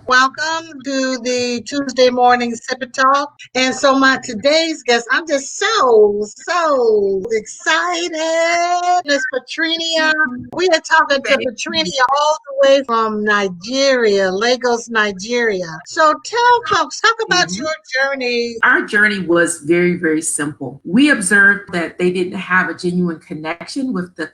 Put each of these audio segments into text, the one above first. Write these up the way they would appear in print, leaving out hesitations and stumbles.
Welcome to the Tuesday morning sip and talk. And so my today's guest, I'm just so excited. Miss Patrinia. We are talking to Patrinia all the way from Nigeria, Lagos, Nigeria. So tell folks, talk about your journey. Our journey was very, very simple. We observed that they didn't have a genuine connection with the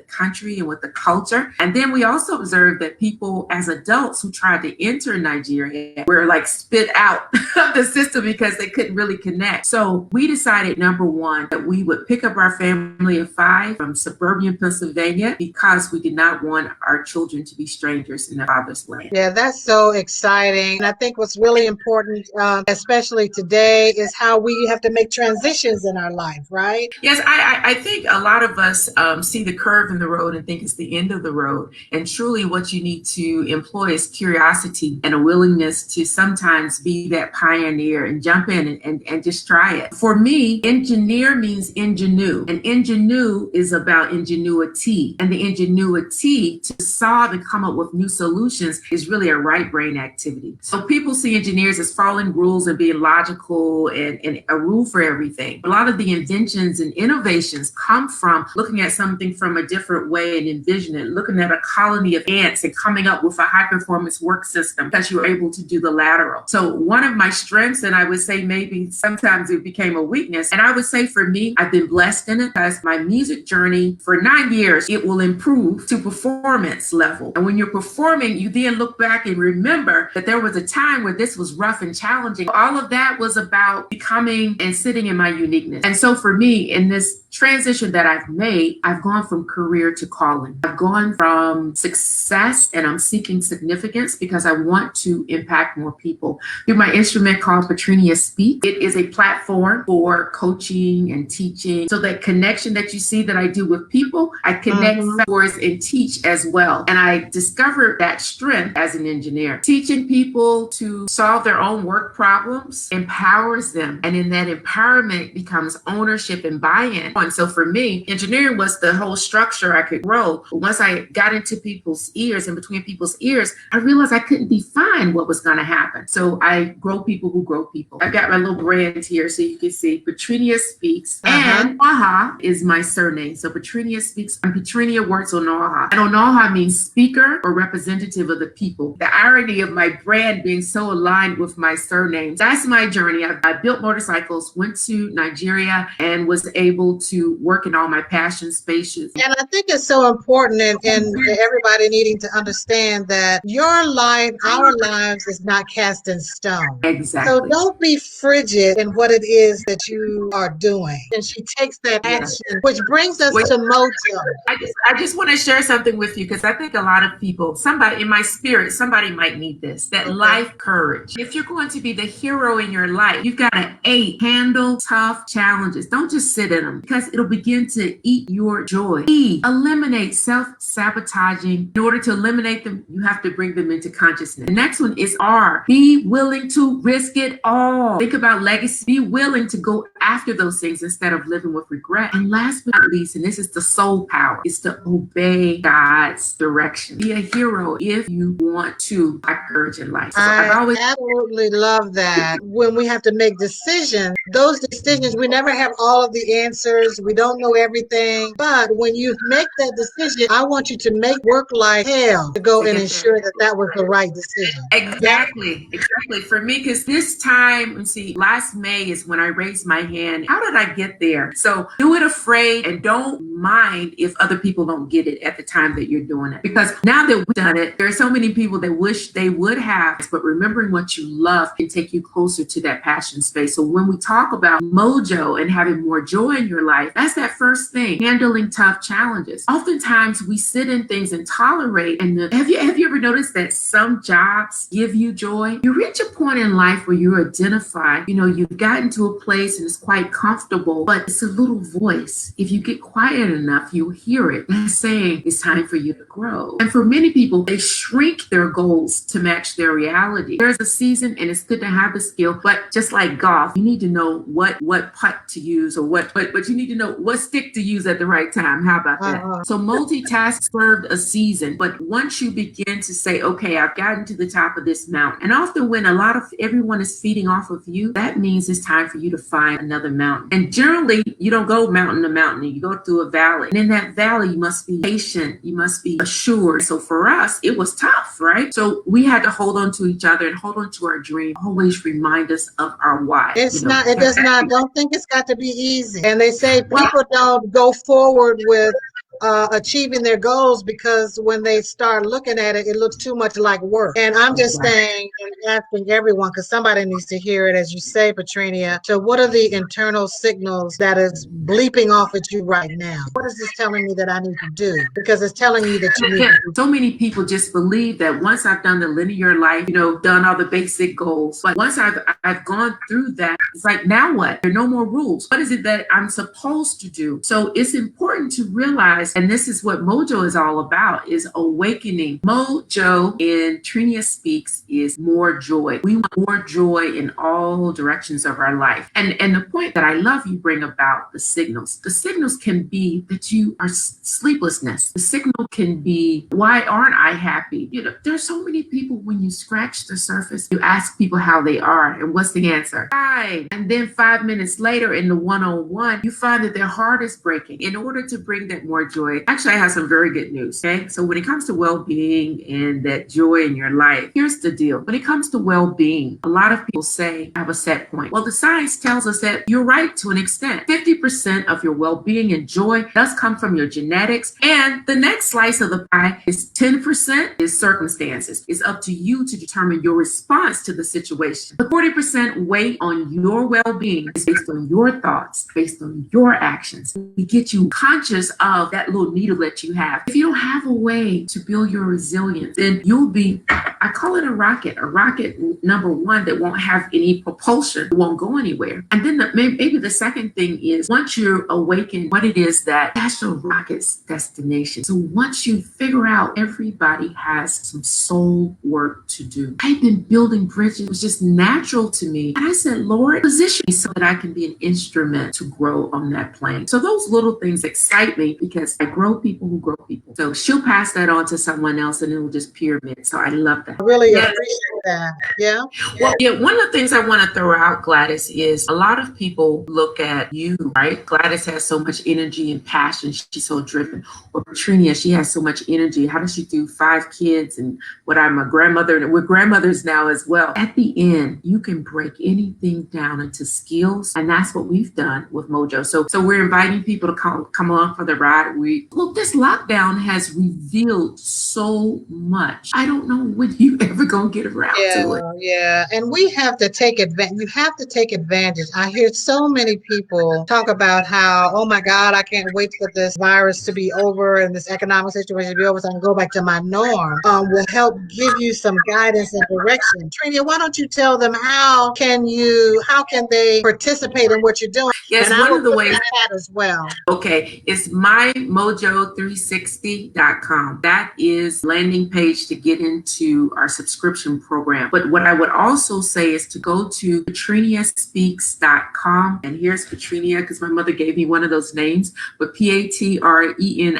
country and with the culture. And then we also observed that people as adults who tried to enter Nigeria were like spit out of the system because they couldn't really connect. So we decided, number one, that we would pick up our family of 5 from suburban Pennsylvania because we did not want our children to be strangers in their father's land. Yeah, that's so exciting. And I think what's really important, especially today, is how we have to make transitions in our life, right? Yes, I think a lot of us see the curve in the road and think it's the end of the road. And truly what you need to employ is curiosity and a willingness to sometimes be that pioneer and jump in and just try it. For me, engineer means ingenue, and ingenue is about ingenuity. And the ingenuity to solve and come up with new solutions is really a right brain activity. So people see engineers as following rules and being logical and a rule for everything. A lot of the inventions and innovations come from looking at something from a different way and envisioning it, looking at a colony of ants and coming up with a high performance work system because you were able to do the lateral. So one of my strengths, and I would say maybe sometimes it became a weakness, and I would say for me, I've been blessed in it because my music journey for 9 years, it will improve to performance level. And when you're performing, you then look back and remember that there was a time where this was rough and challenging. All of that was about becoming and sitting in my uniqueness. And so for me, in this transition that I've made, I've gone from career to calling. I've gone from success and I'm seeking significance because I want to impact more people through my instrument called Patrinia Speak. It is a platform for coaching and teaching. So that connection that you see that I do with people, I connect mentors and teach as well. And I discovered that strength as an engineer. Teaching people to solve their own work problems empowers them. And in that empowerment becomes ownership and buy-in. And so for me, engineering was the whole structure I could grow. But once I got into people's ears and between people's ears, I realized I couldn't define what was going to happen. So I grow people who grow people. I've got my little brand here so you can see Patrinia Speaks. And Onaha is my surname. So Patrinia Speaks and Patrinia works on Onaha. And Onaha means speaker or representative of the people. The irony of my brand being so aligned with my surname. That's my journey. I built motorcycles, went to Nigeria, and was able to work in all my passion spaces. And I think it's so important and everybody needing to understand that your life, our lives is not cast in stone. Exactly. So don't be frigid in what it is that you are doing. And she takes that action, which brings us to Mojo. I just want to share something with you because I think a lot of people, somebody in my spirit, somebody might need this, that life courage. If you're going to be the hero in your life, you've got to handle tough challenges. Don't just sit in them because it'll begin to eat your joy. Eliminate self-sabotaging. In order to eliminate them, you have to bring them into consciousness. The next one is R. Be willing to risk it all. Think about legacy. Be willing to go after those things instead of living with regret. And last but not least, and this is the soul power, is to obey God's direction. Be a hero if you want to have courage in life. So I absolutely love that. When we have to make decisions, those decisions, we never have all of the answers. We don't know everything. But when you make that decision, I want you to make work like hell to go and ensure that that was the right decision. Exactly. For me, because this time, last May is when I raised my hand. How did I get there? So do it afraid and don't mind if other people don't get it at the time that you're doing it. Because now that we've done it, there are so many people that wish they would have, but remembering what you love can take you closer to that passion space. So when we talk about Mojo and having more joy in your life, that's that first thing, handling tough challenges. Oftentimes we sit in things and tolerate. And have you ever noticed that some jobs give you joy? You reach a point in life where you identify, you've gotten to a place and it's quite comfortable, but it's a little voice. If you get quiet enough, you'll hear it. That's saying it's time for you to grow. And for many people, they shrink their goals to match their reality. There's a season and it's good to have the skill, but just like golf, you need to know what putt to use or but you need to know what stick to use at the right time. How about that? So multitask served a season, but once you begin to say, okay, I've got gotten to the top of this mountain. And often when everyone is feeding off of you, that means it's time for you to find another mountain. And generally, you don't go mountain to mountain, you go through a valley. And in that valley, you must be patient, you must be assured. So for us, it was tough, right? So we had to hold on to each other and hold on to our dream, always remind us of our why. It does not, don't think it's got to be easy. And they say people don't go forward with achieving their goals because when they start looking at it, it looks too much like work. And I'm just saying and asking everyone, because somebody needs to hear it, as you say, Patrinia. So what are the internal signals that is bleeping off at you right now? What is this telling me that I need to do? Because it's telling you that you need to do. So many people just believe that once I've done the linear life, done all the basic goals, but once I've gone through that, it's like, now what? There are no more rules. What is it that I'm supposed to do? So it's important to realize, and this is what Mojo is all about, is awakening. Mojo in Trinia Speaks is more joy. We want more joy in all directions of our life. And the point that I love you bring about the signals. The signals can be that you are sleeplessness. The signal can be, why aren't I happy? There's so many people, when you scratch the surface, you ask people how they are, and what's the answer? Fine. And then 5 minutes later in the one-on-one, you find that their heart is breaking. In order to bring that more joy, actually, I have some very good news. Okay, so when it comes to well-being and that joy in your life, here's the deal. When it comes to well-being, a lot of people say, I have a set point. Well, the science tells us that you're right to an extent. 50% of your well-being and joy does come from your genetics. And the next slice of the pie is 10% is circumstances. It's up to you to determine your response to the situation. The 40% weight on your well-being is based on your thoughts, based on your actions. We get you conscious of that little needle that you have. If you don't have a way to build your resilience, then you'll be, I call it a rocket number one that won't have any propulsion, won't go anywhere. And then maybe the second thing is, once you're awakened, what it is that's your rocket's destination. So once you figure out, everybody has some soul work to do. I've been building bridges. It was just natural to me. And I said, Lord, position me so that I can be an instrument to grow on that plane. So those little things excite me because I grow people who grow people. So she'll pass that on to someone else and it will just pyramid. So I love that. I really appreciate that. Yeah. Well, one of the things I want to throw out, Gladys, is a lot of people look at you, right? Gladys has so much energy and passion. She's so driven. Or Patrinia, she has so much energy. How does she do 5 kids and what I'm a grandmother, and we're grandmothers now as well. At the end, you can break anything down into skills. And that's what we've done with Mojo. So we're inviting people to come along for the ride. This lockdown has revealed so much. I don't know when you ever gonna get around to it. Yeah. And we have to take advantage. You have to take advantage. I hear so many people talk about how, oh my God, I can't wait for this virus to be over and this economic situation to be over so I can go back to my norm. Will help give you some guidance and direction. Trinia, why don't you tell them how can they participate in what you're doing? Yes, and one of the ways that as well. Okay, it's mymojo360.com. That is landing page to get into our subscription program. But what I would also say is to go to patriniaspeaks.com. And here's Patrinia, because my mother gave me one of those names, but Patrenia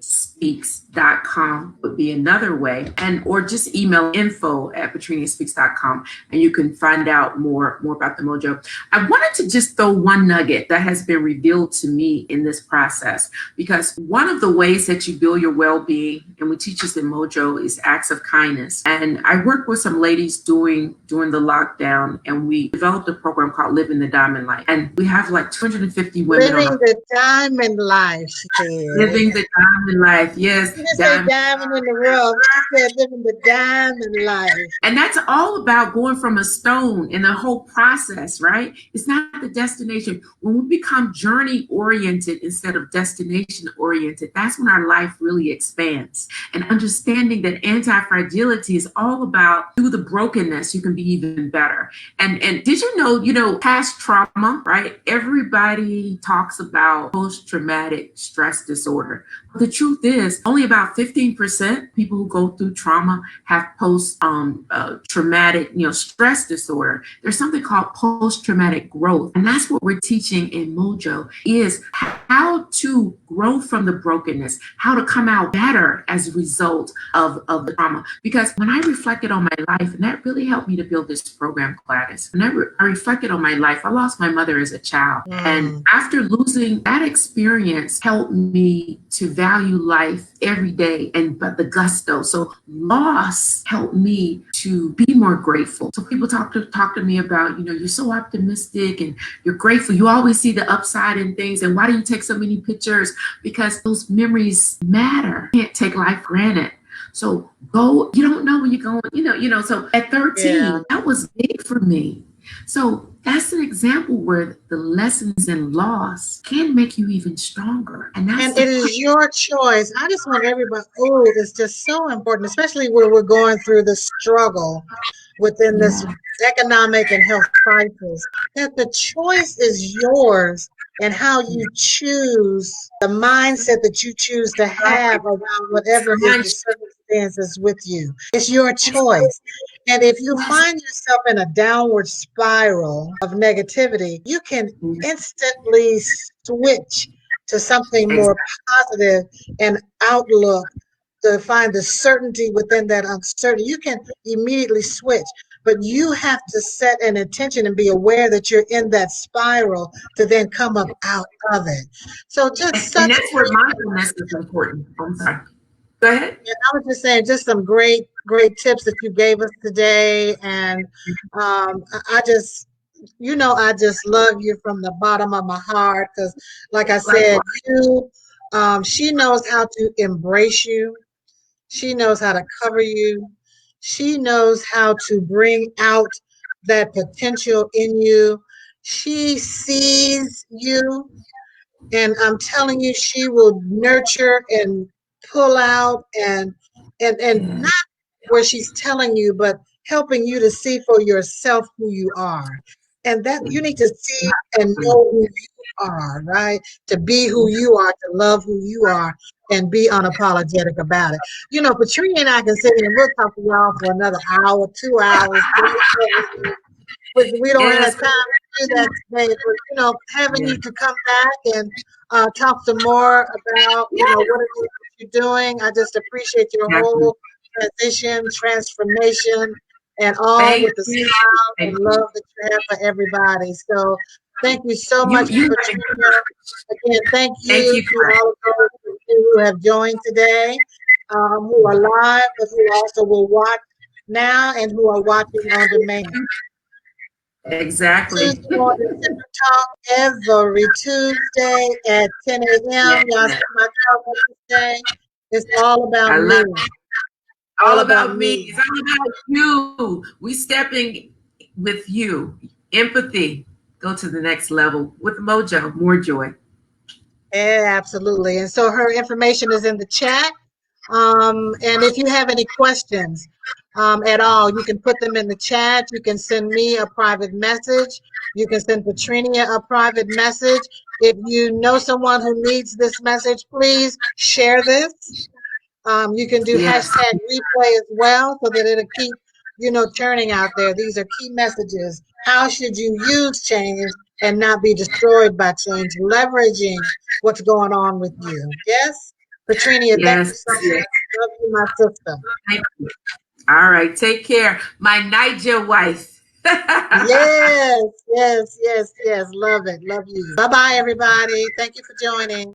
speaks.com would be another way. Or just email info@patriniaspeaks.com and you can find out more about the Mojo. I wanted to just throw one nugget that has been revealed to me in this process, because one of the ways that you build your well-being, and we teach this in Mojo, is acts of kindness. And I worked with some ladies during the lockdown, and we developed a program called Living the Diamond Life. And we have like 250 women. Living the Diamond Life. Living the Diamond Life, yes. You didn't say diamond in the rough. You said living the diamond life. And that's all about going from a stone in the whole process, right? It's not the destination. When we become journey oriented instead of destination oriented, that's when our life really expands. And understanding that anti-fragility is all about, through the brokenness, you can be even better. And did you know, past trauma, right? Everybody talks about post-traumatic stress disorder. But the truth is, only about 15% people who go through trauma have post traumatic, stress disorder. There's something called post traumatic growth, and that's what we're teaching in Mojo is how to grow from the brokenness, how to come out better as a result of the trauma. Because when I reflected on my life, and that really helped me to build this program, Gladys, whenever I reflected on my life, I lost my mother as a child. And after losing that experience helped me to value life every day but the gusto. So loss helped me to be more grateful. So people talk to me about, you're so optimistic and you're grateful. You always see the upside in things. And why do you take so many pictures? Because those memories matter. You can't take life for granted. So you don't know when you're going, so at 13, that was big for me. So that's an example where the lessons in loss can make you even stronger. And it is your choice. I just want everybody, it's just so important, especially where we're going through the struggle within this economic and health crisis, that the choice is yours and how you choose, the mindset that you choose to have around whatever is the circumstances with you. It's your choice. And if you find yourself in a downward spiral of negativity, you can instantly switch to something more positive and outlook to find the certainty within that uncertainty. You can immediately switch, but you have to set an intention and be aware that you're in that spiral to then come up out of it. So just and that's where mindfulness is important. I'm sorry. Go ahead. Yeah, I was just saying, just some great tips that you gave us today, and I just, I just love you from the bottom of my heart because, like I said, she knows how to embrace you. She knows how to cover you. She knows how to bring out that potential in you. She sees you, and I'm telling you, she will nurture and pull out and not where she's telling you, but helping you to see for yourself who you are. And that you need to see and know who you are, right? To be who you are, to love who you are, and be unapologetic about it. Patricia and I can sit here and we'll talk to y'all for another hour, 2 hours, 3 hours. But we don't have time to do that today. But having you to come back and talk some more about what it is that you're doing. I just appreciate your whole transition, transformation, and all with the smile and love that you have for everybody. So thank you so much, Patricia. Again, thank you to all of those who have joined today, who are live, but who also will watch now and who are watching on demand. Exactly. Tuesday morning Talk every Tuesday at 10 a.m. Y'all see my talk today. It's all about me. All about me. It's all about you. We stepping with you. Empathy. Go to the next level with Mojo. More joy. Yeah, absolutely. And so her information is in the chat. And if you have any questions at all, you can put them in the chat. You can send me a private message. You can send Patricia a private message. If you know someone who needs this message, please share this. You can do hashtag replay as well so that it'll keep, churning out there. These are key messages. How should you use change and not be destroyed by change? Leveraging what's going on with you. Yes? Patricia, thank you so much. Love you, my sister. Thank you. All right. Take care. My Niger wife. Yes. Love it. Love you. Bye-bye, everybody. Thank you for joining.